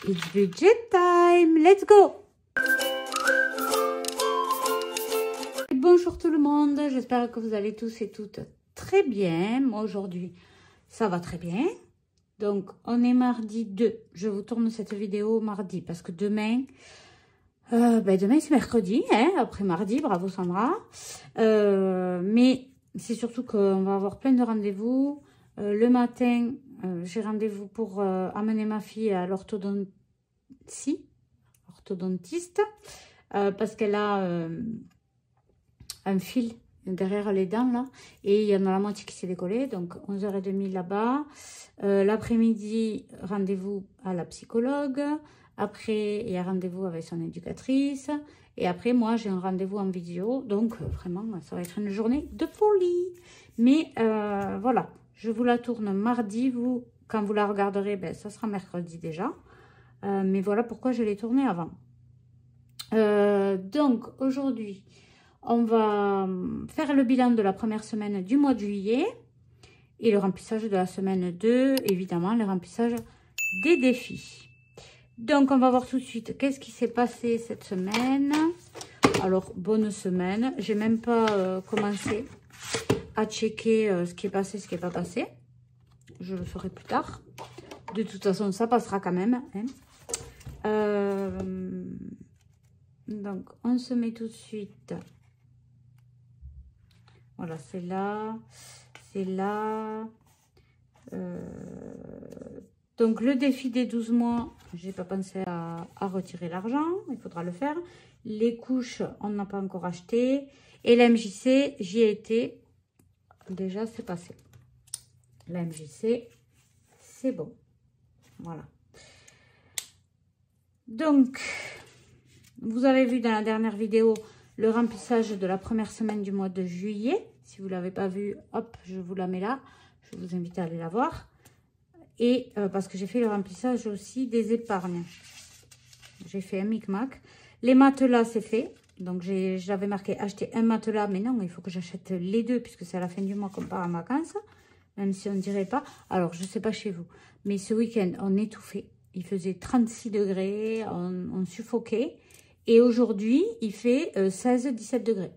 It's budget time. Let's go. Bonjour tout le monde. J'espère que vous allez tous et toutes très bien. Moi aujourd'hui, ça va très bien. Donc, on est mardi 2. Je vous tourne cette vidéo mardi parce que demain... demain c'est mercredi, hein, après mardi, bravo Sandra. Mais c'est surtout qu'on va avoir plein de rendez-vous. Le matin, j'ai rendez-vous pour amener ma fille à l'orthodontiste, parce qu'elle a un fil derrière les dents là, et il y en a la moitié qui s'est décollée, donc 11h30 là-bas. L'après-midi, rendez-vous à la psychologue. Après, il y a rendez-vous avec son éducatrice. Et après, moi, j'ai un rendez-vous en vidéo. Donc, vraiment, ça va être une journée de folie. Mais voilà, je vous la tourne mardi. Vous, quand vous la regarderez, ben, ça sera mercredi déjà. Mais voilà pourquoi je l'ai tournée avant. Donc, aujourd'hui, on va faire le bilan de la première semaine du mois de juillet. Et le remplissage de la semaine 2. Évidemment, le remplissage des défis. Donc, on va voir tout de suite qu'est-ce qui s'est passé cette semaine. Alors, bonne semaine. J'ai même pas commencé à checker ce qui est passé, ce qui n'est pas passé. Je le ferai plus tard. De toute façon, ça passera quand même. Hein. Donc, on se met tout de suite. Voilà, c'est là. C'est là. Donc, le défi des 12 mois, j'ai pas pensé à retirer l'argent. Il faudra le faire. Les couches, on n'a pas encore acheté. Et la MJC, j'y ai été. Déjà, c'est passé. La MJC, c'est bon. Voilà. Donc, vous avez vu dans la dernière vidéo le remplissage de la première semaine du mois de juillet. Si vous ne l'avez pas vu, hop, je vous la mets là. Je vous invite à aller la voir. Et parce que j'ai fait le remplissage aussi des épargnes. J'ai fait un micmac. Les matelas, c'est fait. Donc, j'avais marqué acheter un matelas. Mais non, il faut que j'achète les deux puisque c'est à la fin du mois qu'on part en vacances. Même si on ne dirait pas. Alors, je ne sais pas chez vous. Mais ce week-end, on étouffait. Il faisait 36 degrés. On suffoquait. Et aujourd'hui, il fait 16-17 degrés.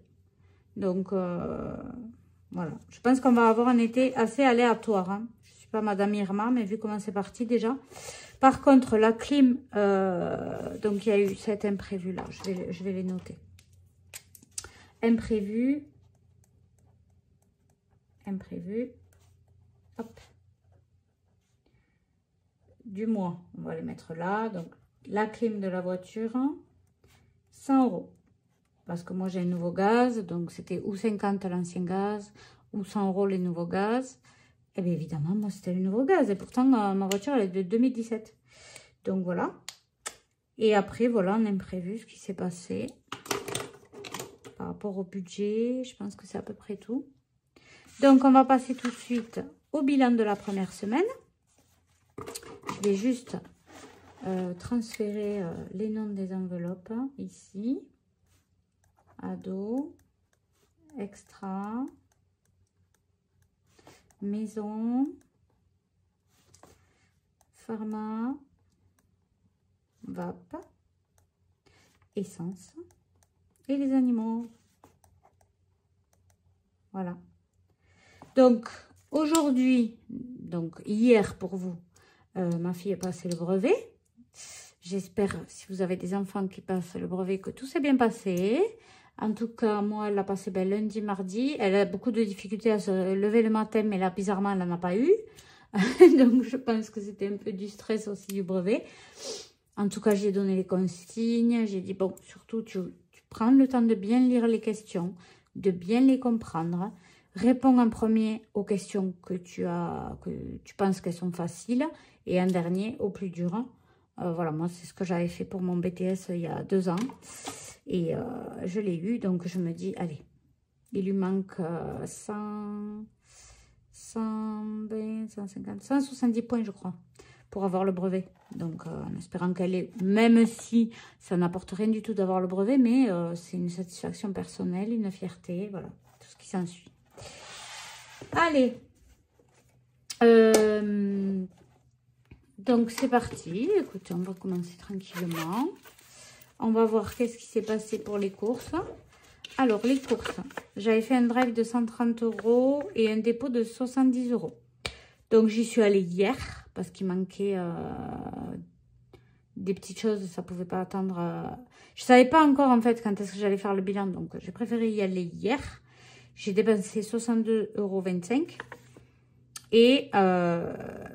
Donc, voilà. Je pense qu'on va avoir un été assez aléatoire. Hein. Pas Madame Irma, mais vu comment c'est parti déjà. Par contre, la clim, donc il y a eu cet imprévu là. Je vais les noter. Imprévu. Hop. Du mois, on va les mettre là. Donc, la clim de la voiture, 100 €. Parce que moi, j'ai un nouveau gaz. Donc, c'était ou 50 l'ancien gaz, ou 100 € les nouveaux gaz. Et bien évidemment, moi, c'était le nouveau gaz. Et pourtant, ma voiture, elle est de 2017. Donc, voilà. Et après, voilà, on a imprévu ce qui s'est passé. Par rapport au budget, je pense que c'est à peu près tout. Donc, on va passer tout de suite au bilan de la première semaine. Je vais juste transférer les noms des enveloppes ici. Ado, extra... Maison, pharma, vape, essence et les animaux. Voilà. Donc, aujourd'hui, donc hier pour vous, ma fille a passé le brevet. J'espère, si vous avez des enfants qui passent le brevet, que tout s'est bien passé. En tout cas, moi, elle l'a passé lundi, mardi. Elle a beaucoup de difficultés à se lever le matin, mais là, bizarrement, elle n'en a pas eu. Donc, je pense que c'était un peu du stress aussi du brevet. En tout cas, j'ai donné les consignes. J'ai dit, bon, surtout, tu prends le temps de bien lire les questions, de bien les comprendre. Réponds en premier aux questions que tu penses qu'elles sont faciles. Et en dernier, au plus dur. Voilà, moi, c'est ce que j'avais fait pour mon BTS il y a 2 ans. Et je l'ai eu, donc je me dis, allez, il lui manque 170 points, je crois, pour avoir le brevet. Donc, en espérant qu'elle ait, même si ça n'apporte rien du tout d'avoir le brevet, mais c'est une satisfaction personnelle, une fierté, voilà, tout ce qui s'ensuit. Allez, Donc, c'est parti. Écoutez, on va commencer tranquillement. On va voir qu'est-ce qui s'est passé pour les courses. Alors, les courses. J'avais fait un drive de 130 € et un dépôt de 70 €. Donc, j'y suis allée hier parce qu'il manquait des petites choses. Ça ne pouvait pas attendre. Je ne savais pas encore, en fait, quand est-ce que j'allais faire le bilan. Donc, j'ai préféré y aller hier. J'ai dépensé 62,25 €. Et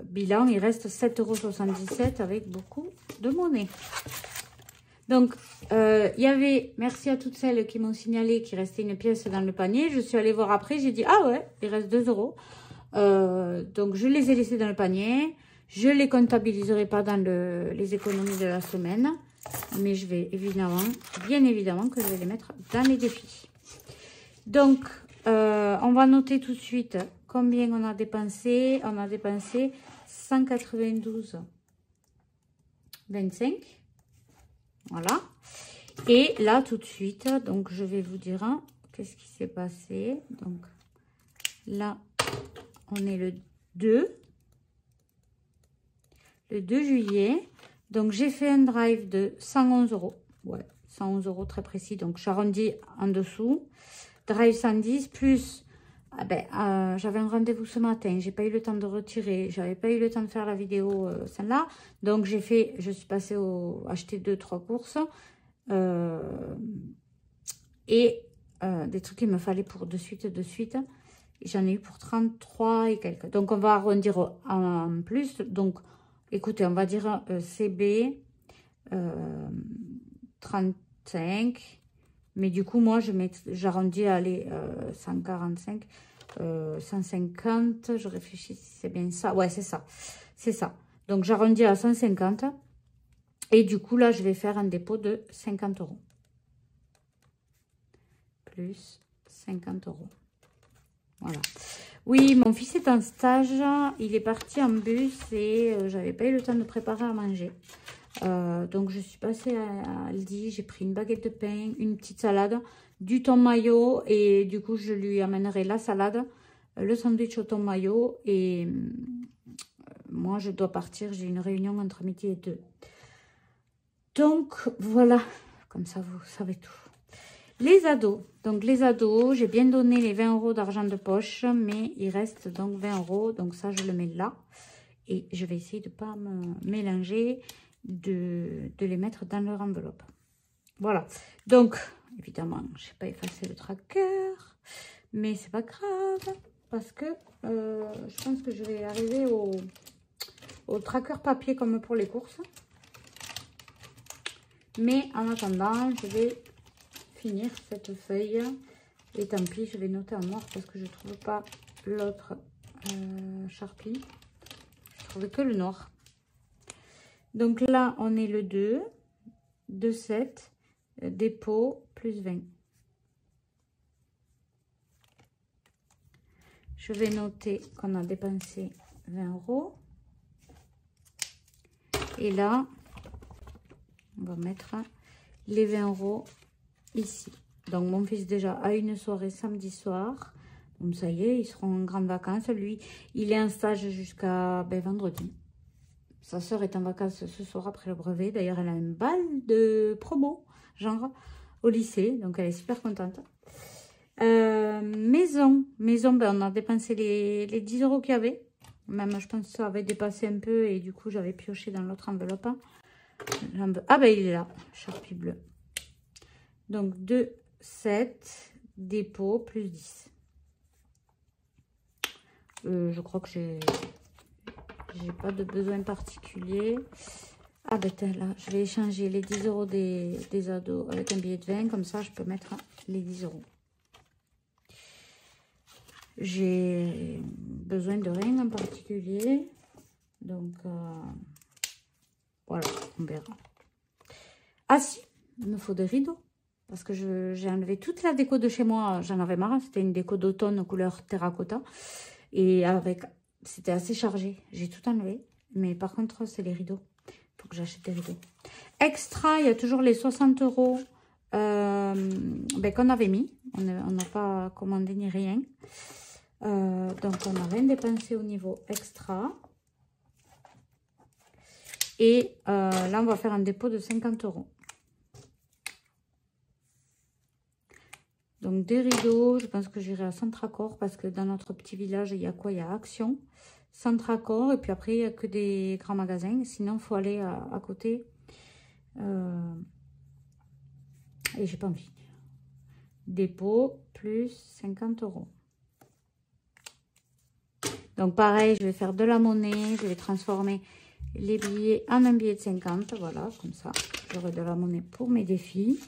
bilan, il reste 7,77 € avec beaucoup de monnaie. Donc, il y avait, merci à toutes celles qui m'ont signalé qu'il restait une pièce dans le panier. Je suis allée voir après, j'ai dit, ah ouais, il reste 2 €. Donc, je les ai laissés dans le panier. Je les comptabiliserai pas dans les économies de la semaine. Mais je vais évidemment, bien évidemment, que je vais les mettre dans les défis. Donc, on va noter tout de suite combien on a dépensé. On a dépensé 192,25 €. Voilà. Et là, tout de suite, donc je vais vous dire qu'est-ce qui s'est passé. Donc, là, on est le 2 juillet. Donc, j'ai fait un drive de 111 €. Ouais, 111 € très précis. Donc, j'arrondis en dessous. Drive 110 plus... j'avais un rendez-vous ce matin. J'ai pas eu le temps de retirer. J'avais pas eu le temps de faire la vidéo celle-là. Donc, je suis passée acheter 2-3 courses. Et des trucs qu'il me fallait pour de suite. J'en ai eu pour 33 et quelques. Donc, on va arrondir en plus. Donc, écoutez, on va dire CB 35. Mais du coup, moi, j'arrondis à aller 145, 150. Je réfléchis si c'est bien ça. Ouais, c'est ça. C'est ça. Donc, j'arrondis à 150. Et du coup, là, je vais faire un dépôt de 50 €. Plus 50 €. Voilà. Oui, mon fils est en stage. Il est parti en bus et j'avais pas eu le temps de préparer à manger. Donc, je suis passée à Aldi. J'ai pris une baguette de pain, une petite salade, du thon mayo. Et du coup, je lui amènerai la salade, le sandwich au thon mayo. Et moi, je dois partir. J'ai une réunion entre midi et 2. Donc, voilà. Comme ça, vous savez tout. Les ados. Donc, les ados, j'ai bien donné les 20 € d'argent de poche. Mais il reste donc 20 €. Donc, ça, je le mets là. Et je vais essayer de ne pas me mélanger. De les mettre dans leur enveloppe. Voilà. Donc, évidemment, je n'ai pas effacé le tracker. Mais c'est pas grave. Parce que je pense que je vais arriver au tracker papier comme pour les courses. Mais en attendant, je vais finir cette feuille. Et tant pis, je vais noter en noir parce que je ne trouve pas l'autre Sharpie. Je trouvais que le noir. Donc là, on est le 2, 7, dépôt, plus 20. Je vais noter qu'on a dépensé 20 €. Et là, on va mettre les 20 € ici. Donc, mon fils déjà a une soirée samedi soir. Donc, ça y est, ils seront en grandes vacances. Lui, il est en stage jusqu'à vendredi. Sa sœur est en vacances ce soir après le brevet. D'ailleurs, elle a une balle de promo, genre, au lycée. Donc, elle est super contente. Maison, on a dépensé les 10 € qu'il y avait. Même, je pense que ça avait dépassé un peu. Et du coup, j'avais pioché dans l'autre enveloppe. Ah, ben, il est là, Sharpie bleu. Donc, 2, 7, dépôt, plus 10. Je crois que j'ai pas de besoin particulier. Ah ben là, je vais échanger les 10 € des ados avec un billet de 20. Comme ça, je peux mettre les 10 €. J'ai besoin de rien en particulier. Donc, voilà, on verra. Ah si, il me faut des rideaux. Parce que j'ai enlevé toute la déco de chez moi. J'en avais marre. C'était une déco d'automne couleur terracotta. Et c'était assez chargé. J'ai tout enlevé. Mais par contre, c'est les rideaux. Il faut que j'achète des rideaux. Extra, il y a toujours les 60 € qu'on avait mis. On n'a pas commandé ni rien. Donc, on n'a rien dépensé au niveau extra. Et là, on va faire un dépôt de 50 €. Donc, des rideaux, je pense que j'irai à Centracor parce que dans notre petit village, il y a quoi? Il y a Action, Centracor, et puis après, il n'y a que des grands magasins. Sinon, il faut aller à côté. Et j'ai pas envie. Dépôt plus 50 €. Donc, pareil, je vais faire de la monnaie. Je vais transformer les billets en un billet de 50. Voilà, comme ça, j'aurai de la monnaie pour mes défis.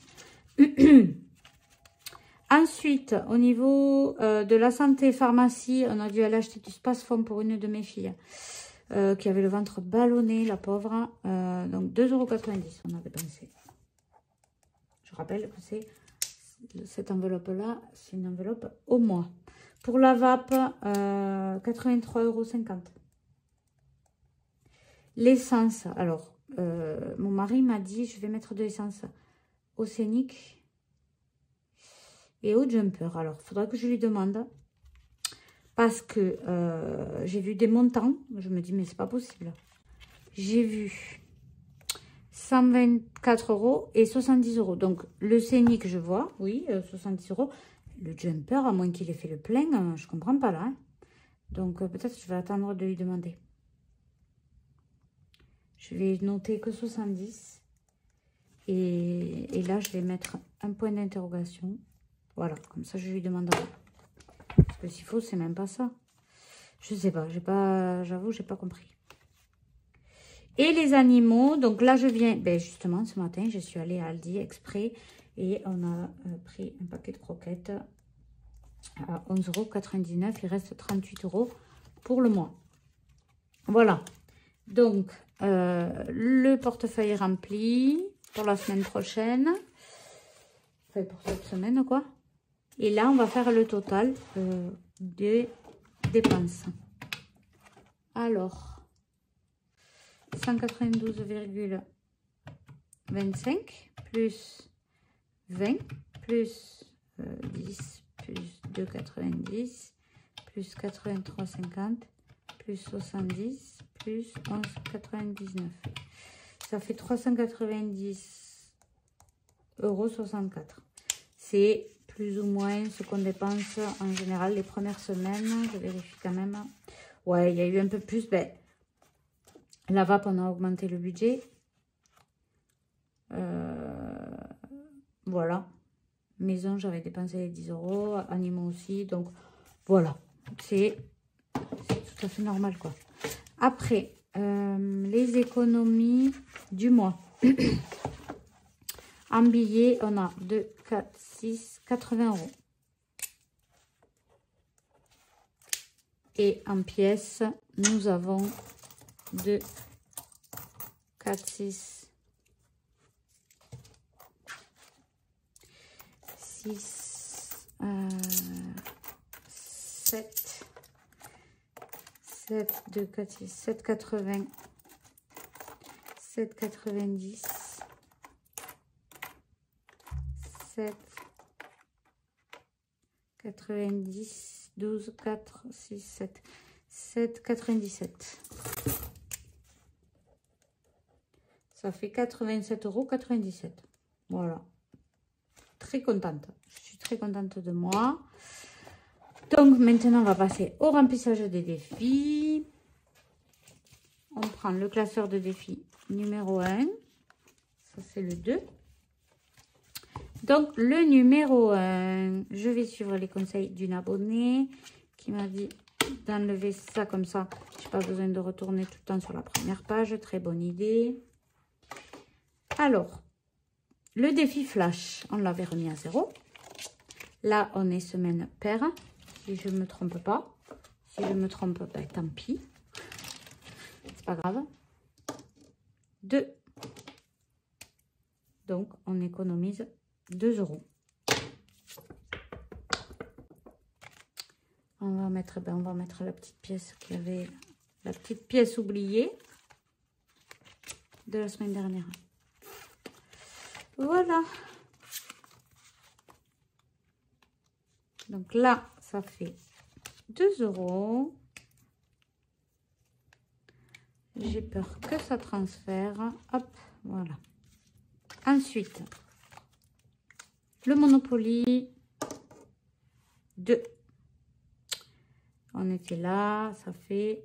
Ensuite, au niveau de la santé pharmacie, on a dû aller acheter du Spasfon pour une de mes filles qui avait le ventre ballonné, la pauvre. Donc 2,90 € on a dépensé. Je rappelle que c'est cette enveloppe-là, c'est une enveloppe au mois. Pour la vape, 83,50 €. L'essence, alors, mon mari m'a dit, je vais mettre de l'essence Océanique et au Jumper. Alors, il faudra que je lui demande. Parce que j'ai vu des montants. Je me dis, mais c'est pas possible. J'ai vu 124 € et 70 €. Donc, le Scénic, je vois. Oui, 70 €. Le Jumper, à moins qu'il ait fait le plein, je comprends pas là. Hein. Donc, peut-être que je vais attendre de lui demander. Je vais noter que 70. Et là, je vais mettre un point d'interrogation. Voilà, comme ça, je lui demanderai. Parce que s'il faut, c'est même pas ça. Je sais pas, j'avoue, j'ai pas compris. Et les animaux, donc là, je viens, ben justement, ce matin, je suis allée à Aldi exprès et on a pris un paquet de croquettes à 11,99 €. Il reste 38 € pour le mois. Voilà. Donc, le portefeuille est rempli pour la semaine prochaine. Enfin, pour cette semaine, quoi. Et là, on va faire le total des dépenses. Alors, 192,25 plus 20 plus 10 plus 2,90 plus 83,50 plus 70 plus 11,99. Ça fait 390,64 €. C'est plus ou moins ce qu'on dépense en général les premières semaines. Je vérifie quand même. Ouais, il y a eu un peu plus. Ben, la vape, on a augmenté le budget. Voilà. Maison, j'avais dépensé 10 €. Animaux aussi. Donc, voilà. C'est tout à fait normal, quoi. Après, les économies du mois. En billets, on a 2, 4, 6, 80 €. Et en pièces, nous avons 2, 4, 6, 6, 7, 7, 2, 4, 6, 7, 80, 7, 90, 7, 90, 12, 4, 6, 7, 7, 97. Ça fait 87,97 €. Voilà. Très contente. Je suis très contente de moi. Donc, maintenant, on va passer au remplissage des défis. On prend le classeur de défis numéro 1. Ça, c'est le 2. Donc, le numéro 1, je vais suivre les conseils d'une abonnée qui m'a dit d'enlever ça comme ça. Je n'ai pas besoin de retourner tout le temps sur la première page. Très bonne idée. Alors, le défi flash, on l'avait remis à 0. Là, on est semaine paire, si je ne me trompe pas. Si je me trompe, ben, tant pis. C'est pas grave. 2. Donc, on économise 2 €. On va mettre la petite pièce qui avait la petite pièce oubliée de la semaine dernière. Voilà. Donc là, ça fait 2 €. J'ai peur que ça transfère. Hop, voilà. Ensuite, le Monopoly 2. On était là, ça fait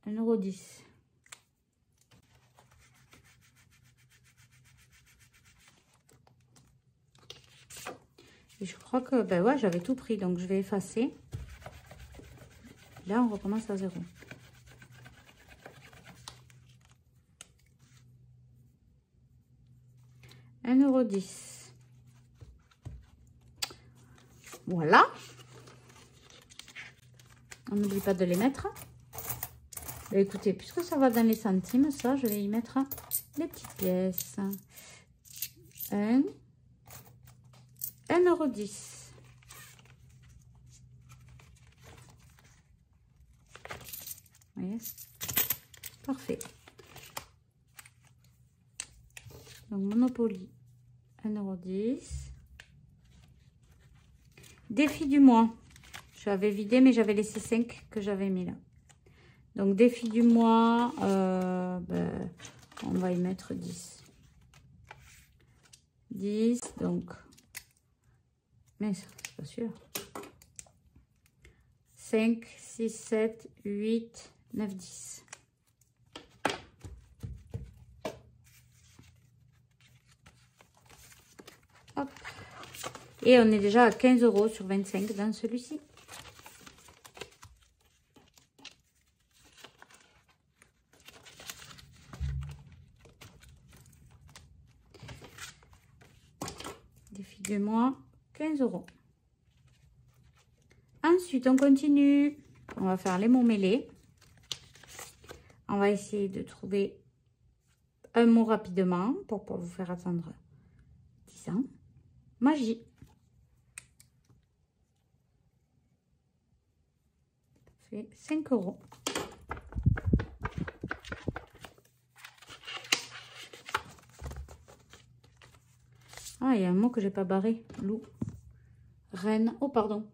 1,10 €. Et je crois que, ben ouais, j'avais tout pris, donc je vais effacer. Là, on recommence à 0. €1,10 €. Voilà. On n'oublie pas de les mettre. Ben, écoutez, puisque ça va dans les centimes, ça, je vais y mettre les petites pièces. 1,10 €. Vous voyez? Parfait. Donc, Monopoly, 1,10 €. Défi du mois. J'avais vidé, mais j'avais laissé 5 que j'avais mis là. Donc, défi du mois, ben, on va y mettre 10. 10, donc, mais c'est pas sûr. 5, 6, 7, 8, 9, 10. Hop. Et on est déjà à 15 € sur 25 dans celui-ci. Défi du mois, 15 €. Ensuite, on continue. On va faire les mots mêlés. On va essayer de trouver un mot rapidement pour vous faire attendre 10 ans. Magie. Ça fait 5 €. Ah, il y a un mot que j'ai pas barré. Loup. Reine. Oh, pardon.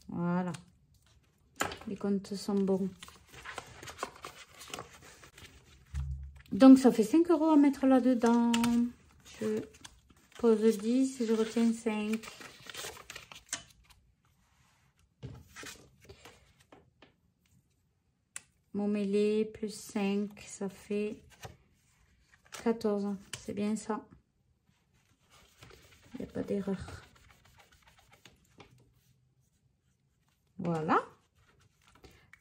Voilà. Les comptes sont bons. Donc, ça fait 5 € à mettre là-dedans. Je pose 10 et je retiens 5. Mon mêlé plus 5, ça fait 14. C'est bien ça. Il n'y a pas d'erreur. Voilà.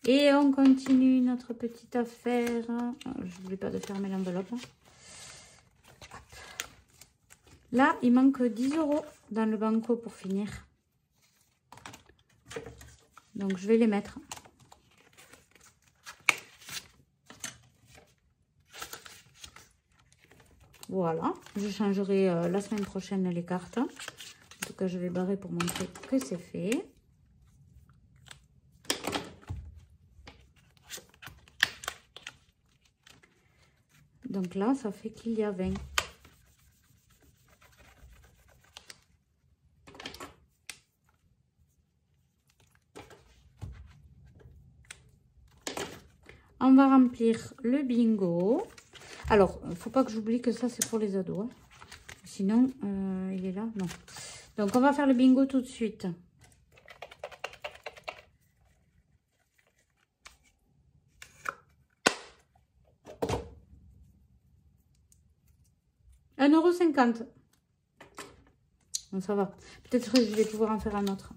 Et on continue notre petite affaire. Je n'oublie pas de fermer l'enveloppe. Là, il manque 10 € dans le banco pour finir. Donc, je vais les mettre. Voilà. Je changerai la semaine prochaine les cartes. En tout cas, je vais barrer pour montrer que c'est fait. Donc là, ça fait qu'il y a 20. On va remplir le bingo. Alors, il ne faut pas que j'oublie que ça, c'est pour les ados. Hein. Sinon, il est là. Non. Donc, on va faire le bingo tout de suite. €1,50. Bon, ça va. Peut-être que je vais pouvoir en faire un autre.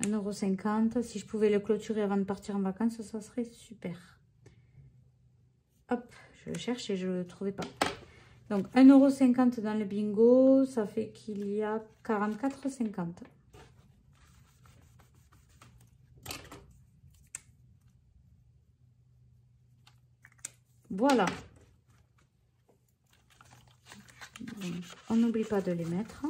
1,50 €. Si je pouvais le clôturer avant de partir en vacances, ça serait super. Hop, je le cherche et je ne le trouvais pas. Donc, 1,50 € dans le bingo, ça fait qu'il y a 44,50 €. Voilà. Donc, on n'oublie pas de les mettre.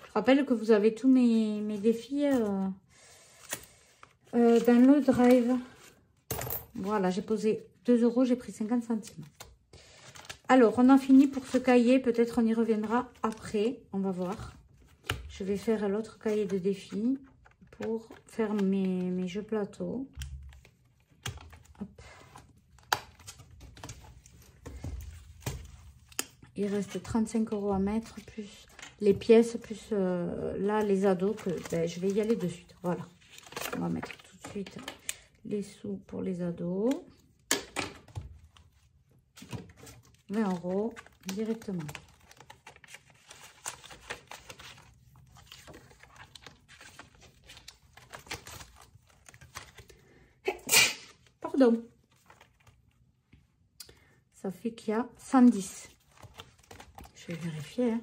Je rappelle que vous avez tous mes défis dans le drive. Voilà, j'ai posé 2 €, j'ai pris 50 centimes. Alors, on a fini pour ce cahier. Peut-être on y reviendra après. On va voir. je vais faire l'autre cahier de défi pour faire mes jeux plateaux. Hop. Il reste 35 € à mettre, plus les pièces, plus là les ados, que ben, je vais y aller de suite. Voilà. On va mettre tout de suite les sous pour les ados. 20 € directement. Pardon. Ça fait qu'il y a 110. Je vais vérifier. Hein.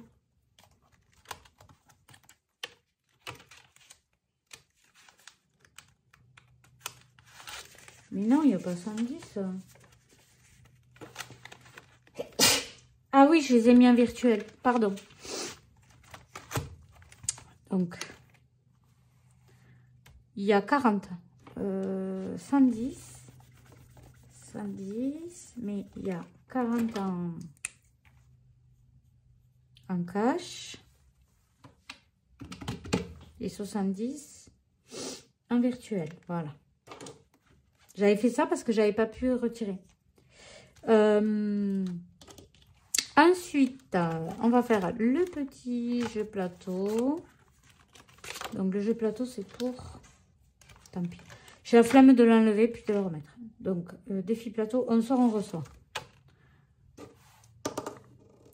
Mais non, il n'y a pas 110. Ah oui, je les ai mis en virtuel. Pardon. Donc, il y a 40. 110. 110. Mais il y a 40 en cash. Et 70 en virtuel. Voilà. J'avais fait ça parce que j'avais pas pu retirer. Ensuite, on va faire le petit jeu plateau. Donc, le jeu plateau, c'est pour... Tant pis. J'ai la flemme de l'enlever puis de le remettre. Donc, défi plateau, on sort, on reçoit.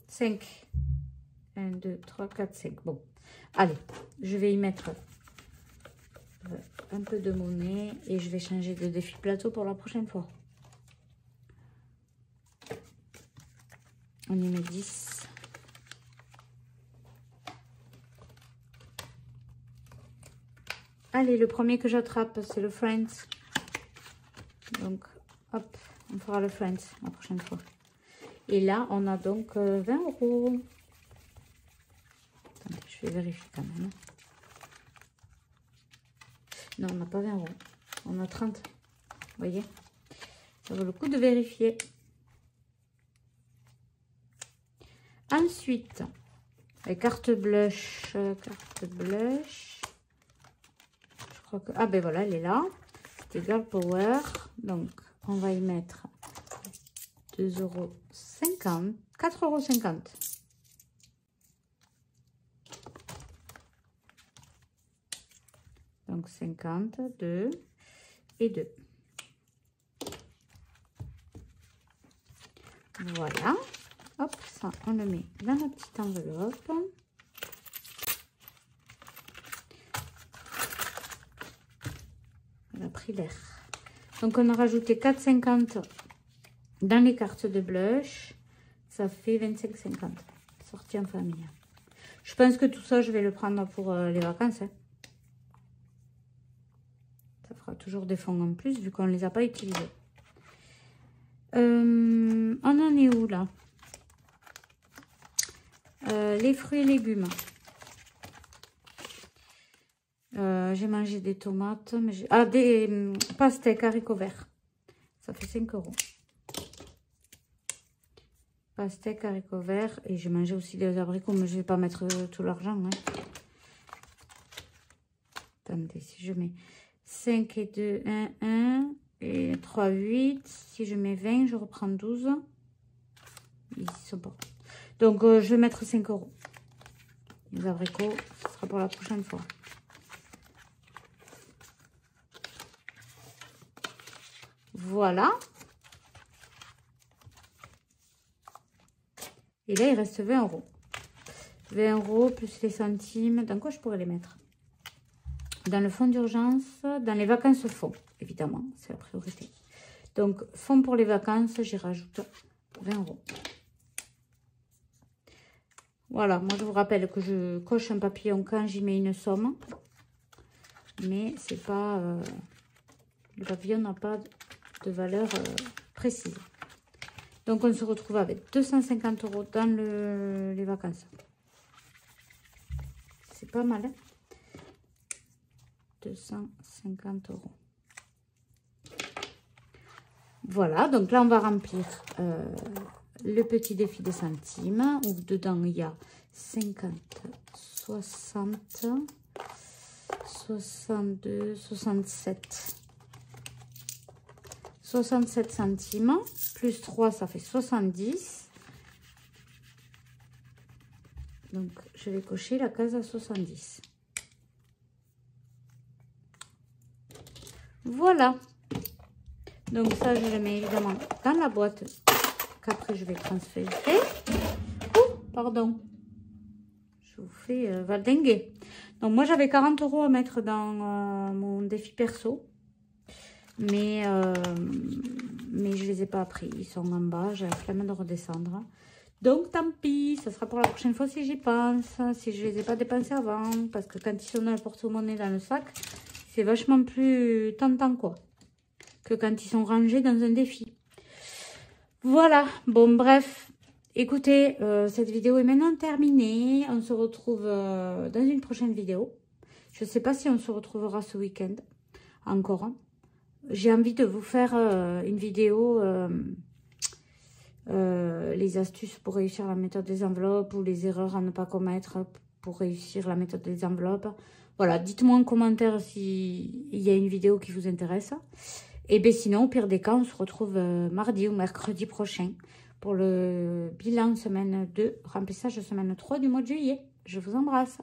5. 1, 2, 3, 4, 5. Bon. Allez, je vais y mettre un peu de monnaie et je vais changer de défi plateau pour la prochaine fois. On y met 10. Allez, le premier que j'attrape, c'est le Friends. Donc, hop, on fera le Friends la prochaine fois. Et là, on a donc 20 €. Attendez, je vais vérifier quand même. Non, on n'a pas 20 €. On a 30. Vous voyez? Ça vaut le coup de vérifier. Ensuite, les cartes blush. Carte blush. Je crois que... Ah ben voilà, elle est là. C'était Girl Power. Donc, on va y mettre 2,50 €. 4,50 €. Donc 50, 2 et 2. Voilà. Hop, ça, on le met dans la petite enveloppe. On a pris l'air. Donc, on a rajouté 4,50 dans les cartes de blush. Ça fait 25,50. Sortie en famille. Je pense que tout ça, je vais le prendre pour les vacances. Hein. Ça fera toujours des fonds en plus, vu qu'on ne les a pas utilisés. On en est où, là? Les fruits et légumes. J'ai mangé des tomates. Mais des pastèques haricots verts. Ça fait 5 €. Pastèques haricots verts. Et j'ai mangé aussi des abricots, mais je ne vais pas mettre tout l'argent. Hein. Attendez, si je mets 5 et 2, 1, 1. Et 3, 8. Si je mets 20, je reprends 12. Ils sont pas. Donc, je vais mettre 5 €. Les abricots, ce sera pour la prochaine fois. Voilà. Et là, il reste 20 €. 20 € plus les centimes. Dans quoi je pourrais les mettre? Dans le fonds d'urgence, dans les vacances fonds, évidemment. C'est la priorité. Donc, fonds pour les vacances, j'y rajoute 20 €. Voilà, moi je vous rappelle que je coche un papillon quand j'y mets une somme. Mais c'est pas... le papillon n'a pas de valeur précise. Donc on se retrouve avec 250 € dans les vacances. C'est pas mal, hein? 250 €. Voilà, donc là on va remplir le petit défi des centimes où dedans il y a 50 60, 62, 67. 67 centimes, plus 3, ça fait 70. Donc, je vais cocher la case à 70. Voilà. Donc, ça, je le mets évidemment dans la boîte qu'après, je vais transférer. Oh, pardon. Je vous fais valdinguer. Donc, moi, j'avais 40 € à mettre dans mon défi perso. Mais je les ai pas pris. Ils sont en bas. J'ai la flemme de redescendre. Donc, tant pis. Ça sera pour la prochaine fois si j'y pense. Si je les ai pas dépensés avant. Parce que quand ils sont dans le porte-monnaie, dans le sac, c'est vachement plus tentant, quoi. Que quand ils sont rangés dans un défi. Voilà. Bon, bref. Écoutez, cette vidéo est maintenant terminée. On se retrouve dans une prochaine vidéo. Je ne sais pas si on se retrouvera ce week-end. Encore. J'ai envie de vous faire une vidéo, les astuces pour réussir la méthode des enveloppes ou les erreurs à ne pas commettre pour réussir la méthode des enveloppes. Voilà, dites-moi en commentaire s'il y a une vidéo qui vous intéresse. Et bien sinon, au pire des cas, on se retrouve mardi ou mercredi prochain pour le bilan semaine 2, remplissage semaine 3 du mois de juillet. Je vous embrasse.